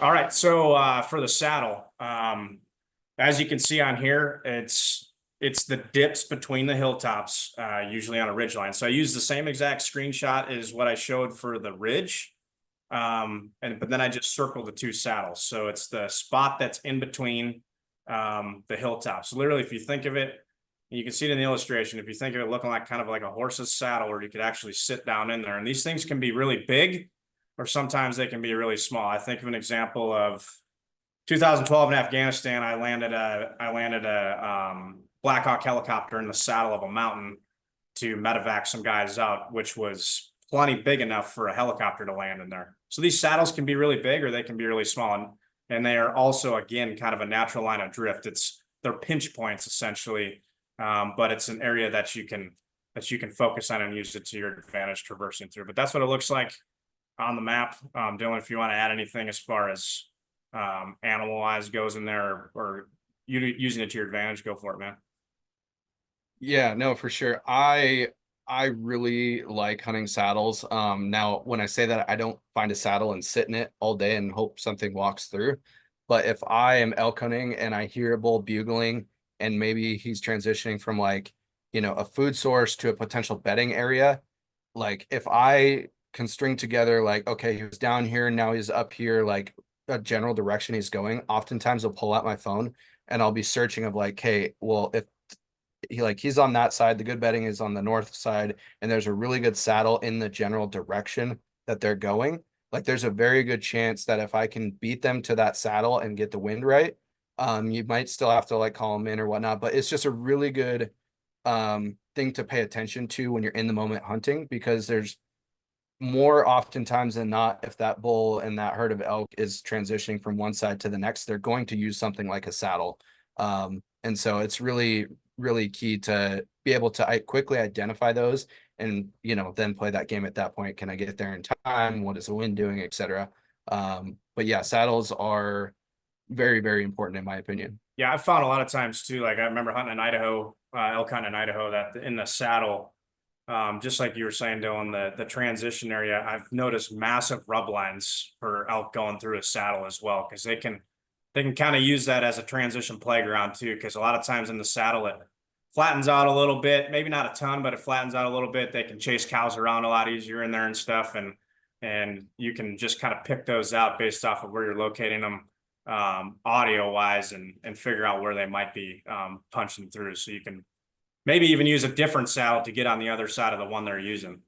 All right, so for the saddle, as you can see on here, it's the dips between the hilltops, usually on a ridge line. So I use the same exact screenshot as what I showed for the ridge. But then I just circled the two saddles. So it's the spot that's in between the hilltops. So literally, if you think of it, you can see it in the illustration. If you think of it looking like kind of like a horse's saddle, where you could actually sit down in there, and these things can be really big, or sometimes they can be really small. I think of an example of 2012 in Afghanistan. I landed a Black Hawk helicopter in the saddle of a mountain to medevac some guys out, which was plenty big enough for a helicopter to land in there. So these saddles can be really big or they can be really small. And they are also, again, kind of a natural line of drift. They're pinch points essentially, but it's an area that you can focus on and use it to your advantage traversing through. But that's what it looks like on the map. Dylan, if you want to add anything as far as animal wise goes in there, or you using it to your advantage, go for it, man. Yeah, no, for sure. I really like hunting saddles. Now when I say that, I don't find a saddle and sit in it all day and hope something walks through. But if I am elk hunting and I hear a bull bugling and maybe he's transitioning from like, a food source to a potential bedding area, like if I can string together like, okay, he was down here, now he's up here, like a general direction he's going, oftentimes I'll pull out my phone and I'll be searching of like, hey, well, if he's on that side, the good bedding is on the north side, and there's a really good saddle in the general direction that they're going. Like there's a very good chance that if I can beat them to that saddle and get the wind right, you might still have to like call them in or whatnot, but it's just a really good thing to pay attention to when you're in the moment hunting, because there's more oftentimes than not, if that bull and that herd of elk is transitioning from one side to the next, they're going to use something like a saddle. And so it's really, really key to be able to quickly identify those and, then play that game at that point. Can I get there in time? What is the wind doing, etc. But yeah, saddles are very, very important in my opinion. Yeah, I've found a lot of times too. Like I remember hunting in Idaho, elk hunting in Idaho, that in the saddle, just like you were saying, Dylan, the transition area, I've noticed massive rub lines for elk going through a saddle as well, because they can kind of use that as a transition playground too. Because a lot of times in the saddle it flattens out a little bit, maybe not a ton, but it flattens out a little bit. They can chase cows around a lot easier in there and stuff, and you can just kind of pick those out based off of where you're locating them audio wise, and figure out where they might be punching through, so you can maybe even use a different saddle to get on the other side of the one they're using.